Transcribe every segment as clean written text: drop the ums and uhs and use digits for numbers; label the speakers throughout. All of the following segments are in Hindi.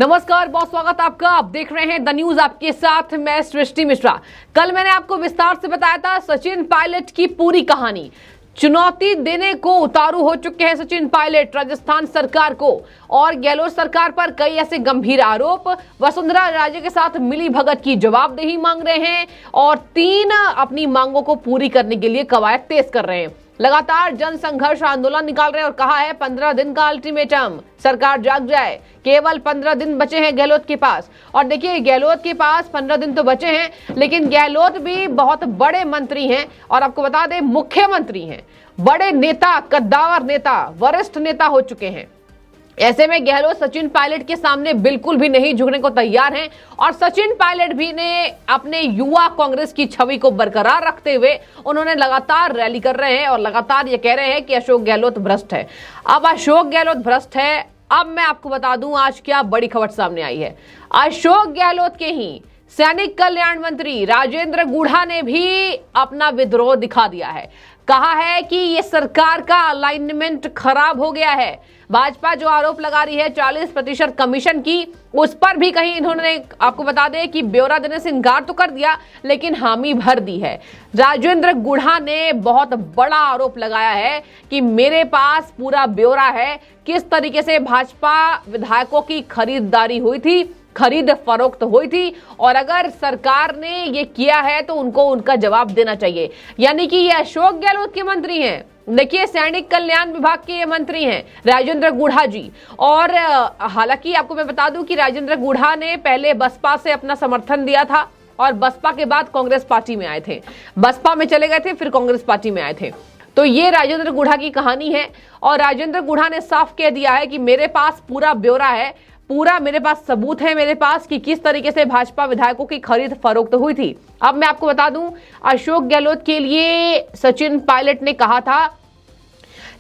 Speaker 1: नमस्कार, बहुत स्वागत आपका। आप देख रहे हैं द न्यूज, आपके साथ मैं सृष्टि मिश्रा। कल मैंने आपको विस्तार से बताया था सचिन पायलट की पूरी कहानी। चुनौती देने को उतारू हो चुके हैं सचिन पायलट राजस्थान सरकार को, और गहलोत सरकार पर कई ऐसे गंभीर आरोप। वसुंधरा राजे के साथ मिली भगत की जवाबदेही मांग रहे हैं और 3 अपनी मांगों को पूरी करने के लिए कवायद तेज कर रहे हैं। लगातार जन संघर्ष आंदोलन निकाल रहे हैं और कहा है 15 दिन का अल्टीमेटम, सरकार जाग जाए। केवल 15 दिन बचे हैं गहलोत के पास। और देखिए, गहलोत के पास 15 दिन तो बचे हैं, लेकिन गहलोत भी बहुत बड़े मंत्री हैं और आपको बता दें मुख्यमंत्री हैं, बड़े नेता, कद्दावर नेता, वरिष्ठ नेता हो चुके हैं। ऐसे में गहलोत सचिन पायलट के सामने बिल्कुल भी नहीं झुकने को तैयार हैं और सचिन पायलट भी ने अपने युवा कांग्रेस की छवि को बरकरार रखते हुए उन्होंने लगातार रैली कर रहे हैं और लगातार ये कह रहे हैं कि अशोक गहलोत भ्रष्ट है। अब अशोक गहलोत भ्रष्ट है। अब मैं आपको बता दूं आज क्या बड़ी खबर सामने आई है। अशोक गहलोत के ही सैनिक कल्याण मंत्री राजेंद्र गुढ़ा ने भी अपना विद्रोह दिखा दिया है। कहा है कि ये सरकार का अलाइनमेंट खराब हो गया है। भाजपा जो आरोप लगा रही है 40% कमीशन की, उस पर भी कहीं इन्होंने, आपको बता दें कि ब्यौरा देने से इनकार तो कर दिया लेकिन हामी भर दी है। राजेंद्र गुढ़ा ने बहुत बड़ा आरोप लगाया है कि मेरे पास पूरा ब्यौरा है, किस तरीके से भाजपा विधायकों की खरीदारी हुई थी, खरीद फरोख्त हुई थी, और अगर सरकार ने ये किया है तो उनको उनका जवाब देना चाहिए। यानी कि ये अशोक गहलोत के मंत्री हैं। देखिए, सैनिक कल्याण विभाग के ये मंत्री हैं राजेंद्र गुढ़ा जी। और हालांकि आपको मैं बता दूं कि राजेंद्र गुढ़ा ने पहले बसपा से अपना समर्थन दिया था और बसपा के बाद कांग्रेस पार्टी में आए थे। बसपा में चले गए थे, फिर कांग्रेस पार्टी में आए थे। तो ये राजेंद्र गुढ़ा की कहानी है और राजेंद्र गुढ़ा ने साफ कह दिया है कि मेरे पास पूरा ब्यौरा है, पूरा मेरे पास सबूत है मेरे पास कि किस तरीके से भाजपा विधायकों की खरीद फरोख्त हुई थी। अब मैं आपको बता दूं, अशोक गहलोत के लिए सचिन पायलट ने कहा था,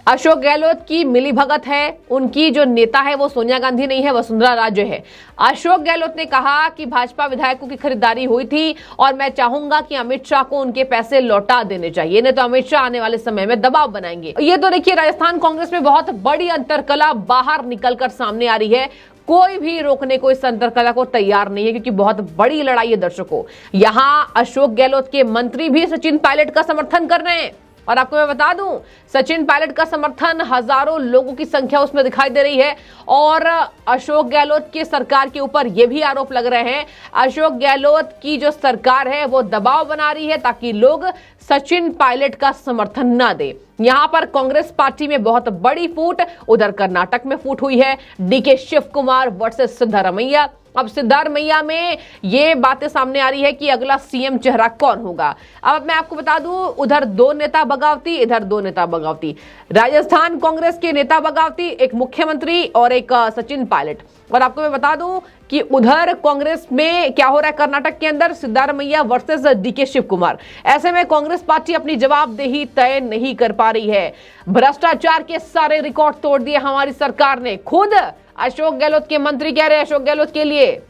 Speaker 1: अशोक गहलोत की मिली भगत है, उनकी जो नेता है वो सोनिया गांधी नहीं है, वसुंधरा राजे है। अशोक गहलोत ने कहा कि भाजपा विधायकों की खरीदारी हुई थी और मैं चाहूंगा कि अमित शाह को उनके पैसे लौटा देने चाहिए, नहीं तो अमित शाह आने वाले समय में दबाव बनाएंगे। ये तो देखिए, राजस्थान कांग्रेस में बहुत बड़ी अंतरकला बाहर निकलकर सामने आ रही है। कोई भी रोकने को इस अंतरकला को तैयार नहीं है, क्योंकि बहुत बड़ी लड़ाई है दर्शकों। यहां अशोक गहलोत के मंत्री भी सचिन पायलट का समर्थन कर रहे हैं और आपको मैं बता दूं, सचिन पायलट का समर्थन हजारों लोगों की संख्या उसमें दिखाई दे रही है। और अशोक गहलोत की सरकार के ऊपर यह भी आरोप लग रहे हैं, अशोक गहलोत की जो सरकार है वो दबाव बना रही है ताकि लोग सचिन पायलट का समर्थन ना दे। यहां पर कांग्रेस पार्टी में बहुत बड़ी फूट, उधर कर्नाटक में फूट हुई है, डीके शिव कुमार वर्सेस सिद्धारमैया। अब सिद्धारमैया में ये बातें सामने आ रही है कि अगला सीएम चेहरा कौन होगा। अब मैं आपको बता दूं, उधर 2 नेता बगावती, इधर 2 नेता बगावती। राजस्थान कांग्रेस के नेता बगावती, एक मुख्यमंत्री और एक सचिन पायलट। और आपको मैं बता दूं कि उधर कांग्रेस में क्या हो रहा है, कर्नाटक के अंदर सिद्धारमैया वर्सेस डीके शिव कुमार। ऐसे में कांग्रेस पार्टी अपनी जवाबदेही तय नहीं कर पा रही है। भ्रष्टाचार के सारे रिकॉर्ड तोड़ दिए हमारी सरकार ने। खुद अशोक गहलोत के मंत्री कह रहे हैं अशोक गहलोत के लिए,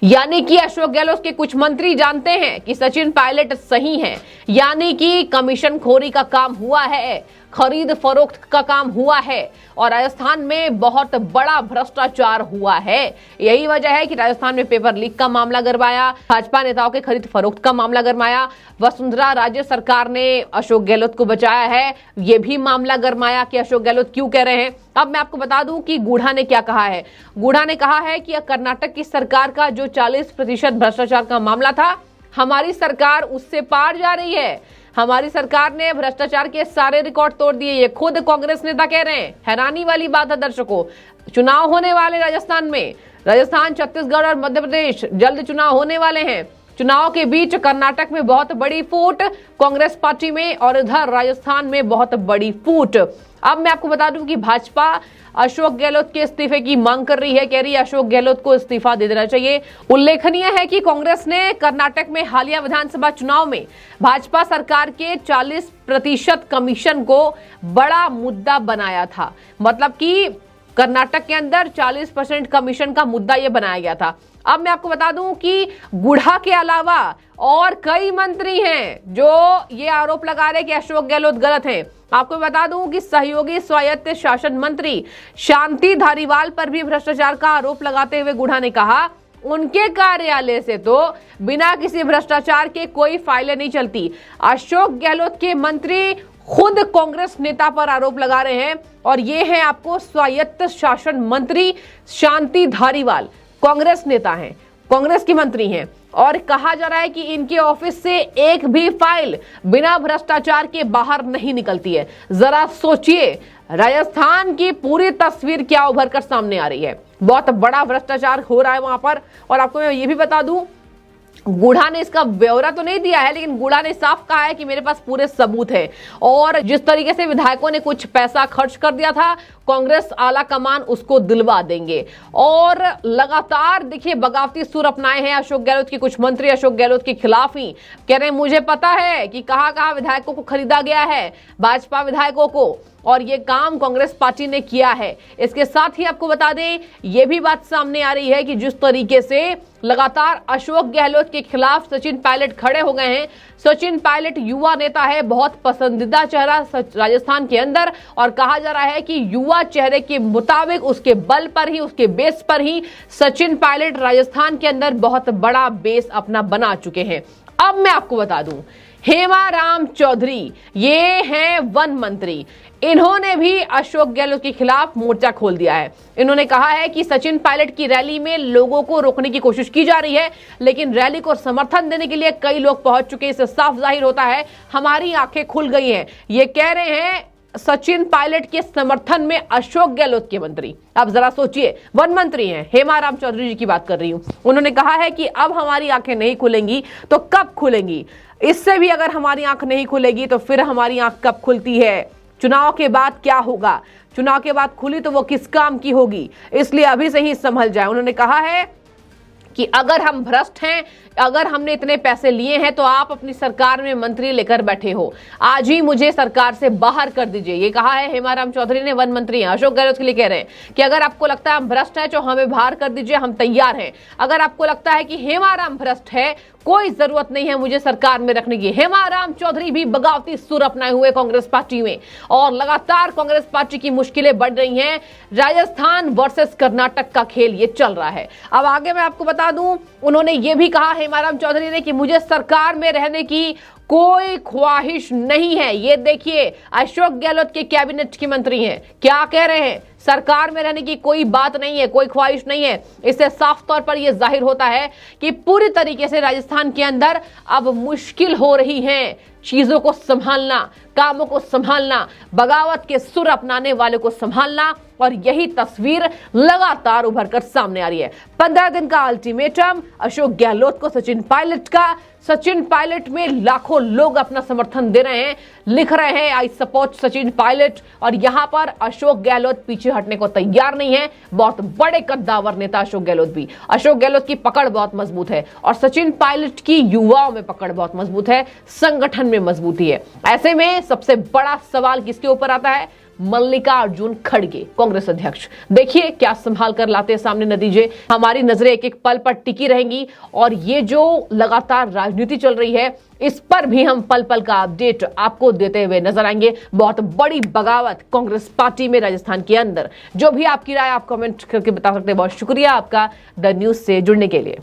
Speaker 1: यानी कि अशोक गहलोत के कुछ मंत्री जानते हैं कि सचिन पायलट सही हैं, यानी कि कमीशन खोरी का काम हुआ है, खरीद फरोख्त का काम हुआ है और राजस्थान में बहुत बड़ा भ्रष्टाचार हुआ है। यही वजह है कि राजस्थान में पेपर लीक का मामला गरमाया, भाजपा नेताओं के खरीद फरोख्त का मामला गरमाया, वसुंधरा राजे सरकार ने अशोक गहलोत को बचाया है, यह भी मामला गरमाया कि अशोक गहलोत क्यों कह रहे हैं। अब मैं आपको बता दूं कि गुढ़ा ने क्या कहा है। गुढ़ा ने कहा है कि कर्नाटक की सरकार का जो 40% भ्रष्टाचार का मामला था, हमारी सरकार उससे पार जा रही है। हमारी सरकार ने भ्रष्टाचार के सारे रिकॉर्ड तोड़ दिए, ये खुद कांग्रेस नेता कह रहे हैं। हैरानी वाली बात है दर्शकों, चुनाव होने वाले राजस्थान में, राजस्थान, छत्तीसगढ़ और मध्य प्रदेश जल्द चुनाव होने वाले हैं। चुनाव के बीच कर्नाटक में बहुत बड़ी फूट कांग्रेस पार्टी में और इधर राजस्थान में बहुत बड़ी फूट। अब मैं आपको बता दूं कि भाजपा अशोक गहलोत के इस्तीफे की मांग कर रही है, कह रही है अशोक गहलोत को इस्तीफा दे देना चाहिए। उल्लेखनीय है कि कांग्रेस ने कर्नाटक में हालिया विधानसभा चुनाव में भाजपा सरकार के 40% कमीशन को बड़ा मुद्दा बनाया था। मतलब कि कर्नाटक के अंदर 40% कमीशन का मुद्दा यह बनाया गया था। अब मैं आपको बता दूं कि गुढ़ा के अलावा और कई मंत्री हैं जो ये आरोप लगा रहे हैं कि अशोक गहलोत गलत हैं। आपको बता दूं कि सहयोगी स्वायत्त शासन मंत्री शांति धारीवाल पर भी भ्रष्टाचार का आरोप लगाते हुए गुढ़ा ने कहा, उनके कार्यालय से तो बिना किसी भ्रष्टाचार के कोई फाइलें नहीं चलती। अशोक गहलोत के मंत्री खुद कांग्रेस नेता पर आरोप लगा रहे हैं और ये है आपको स्वायत्त शासन मंत्री शांति धारीवाल, कांग्रेस नेता हैं, कांग्रेस की मंत्री हैं और कहा जा रहा है कि इनके ऑफिस से एक भी फाइल बिना भ्रष्टाचार के बाहर नहीं निकलती है। जरा सोचिए, राजस्थान की पूरी तस्वीर क्या उभर कर सामने आ रही है। बहुत बड़ा भ्रष्टाचार हो रहा है वहां पर। और आपको मैं ये भी बता दूं, गुढ़ा ने इसका ब्यौरा तो नहीं दिया है, लेकिन गुढ़ा ने साफ कहा है कि मेरे पास पूरे सबूत है। और जिस तरीके से विधायकों ने कुछ पैसा खर्च कर दिया था, कांग्रेस आला कमान उसको दिलवा देंगे। और लगातार देखिए बगावती सुर अपनाए हैं अशोक गहलोत के कुछ मंत्री, अशोक गहलोत के खिलाफ ही कह रहे हैं मुझे पता है कि कहां विधायकों को खरीदा गया है, भाजपा विधायकों को, और ये काम कांग्रेस पार्टी ने किया है। इसके साथ ही आपको बता दें, ये भी बात सामने आ रही है कि जिस तरीके से लगातार अशोक गहलोत के खिलाफ सचिन पायलट खड़े हो गए हैं। सचिन पायलट युवा नेता है, बहुत पसंदीदा चेहरा राजस्थान के अंदर, और कहा जा रहा है कि युवा चेहरे के मुताबिक उसके बल पर ही, उसके बेस पर ही सचिन पायलट राजस्थान के अंदर बहुत बड़ा बेस अपना बना चुके हैं। अब मैं आपको बता दूं, हेमाराम चौधरी ये हैं वन मंत्री, इन्होंने भी अशोक गहलोत के खिलाफ मोर्चा खोल दिया है। इन्होंने कहा है कि सचिन पायलट की रैली में लोगों को रोकने की कोशिश की जा रही है, लेकिन रैली को समर्थन देने के लिए कई लोग पहुंच चुके हैं। इससे साफ जाहिर होता है हमारी आंखें खुल गई हैं। ये कह रहे हैं सचिन पायलट के समर्थन में अशोक गहलोत के मंत्री। अब जरा सोचिए, वन मंत्री हैं, हेमाराम चौधरी जी की बात कर रही हूं। उन्होंने कहा है कि अब हमारी आंखें नहीं खुलेंगी तो कब खुलेंगी, इससे भी अगर हमारी आंख नहीं खुलेगी तो फिर हमारी आंख कब खुलती है, चुनाव के बाद क्या होगा, चुनाव के बाद खुली तो वो किस काम की होगी, इसलिए अभी से ही संभल जाए। उन्होंने कहा है कि अगर हम भ्रष्ट हैं, अगर हमने इतने पैसे लिए हैं तो आप अपनी सरकार में मंत्री लेकर बैठे हो, आज ही मुझे सरकार से बाहर कर दीजिए। ये कहा है हेमाराम चौधरी ने, वन मंत्री हैं, अशोक गहलोत के लिए कह रहे हैं कि अगर आपको लगता है हम भ्रष्ट हैं तो हमें बाहर कर दीजिए, हम तैयार हैं। अगर आपको लगता है कि हेमाराम भ्रष्ट है, कोई जरूरत नहीं है मुझे सरकार में रखने की। हेमाराम चौधरी भी बगावती सुर अपनाए हुए कांग्रेस पार्टी में, और लगातार कांग्रेस पार्टी की मुश्किलें बढ़ रही हैं। राजस्थान वर्सेस कर्नाटक का खेल ये चल रहा है। अब आगे मैं आपको बता दूं, उन्होंने ये भी कहा हेमाराम चौधरी ने कि मुझे सरकार में रहने की कोई ख्वाहिश नहीं है। ये देखिए, अशोक गहलोत के कैबिनेट की मंत्री हैं, क्या कह रहे हैं, सरकार में रहने की कोई बात नहीं है, कोई ख्वाहिश नहीं है। इससे साफ तौर पर यह जाहिर होता है कि पूरी तरीके से राजस्थान के अंदर अब मुश्किल हो रही है चीजों को संभालना, कामों को संभालना, बगावत के सुर अपनाने वाले को संभालना, और यही तस्वीर लगातार उभर कर सामने आ रही है। 15 दिन का अल्टीमेटम अशोक गहलोत को सचिन पायलट का। सचिन पायलट में लाखों लोग अपना समर्थन दे रहे हैं, लिख रहे हैं आई सपोर्ट सचिन पायलट, और यहां पर अशोक गहलोत पीछे हटने को तैयार नहीं है। बहुत बड़े कद्दावर नेता अशोक गहलोत भी, अशोक गहलोत की पकड़ बहुत मजबूत है और सचिन पायलट की युवाओं में पकड़ बहुत मजबूत है, संगठन में मजबूती है। ऐसे में सबसे बड़ा सवाल किसके ऊपर आता है, मल्लिकार्जुन खड़गे, कांग्रेस अध्यक्ष। देखिए क्या संभाल कर लाते हैं सामने नतीजे। हमारी नजरें एक एक पल पर टिकी रहेंगी, और ये जो लगातार राजनीति चल रही है इस पर भी हम पल पल का अपडेट आपको देते हुए नजर आएंगे। बहुत बड़ी बगावत कांग्रेस पार्टी में राजस्थान के अंदर। जो भी आपकी राय आप कमेंट करके बता सकते हैं। बहुत शुक्रिया आपका द न्यूज से जुड़ने के लिए।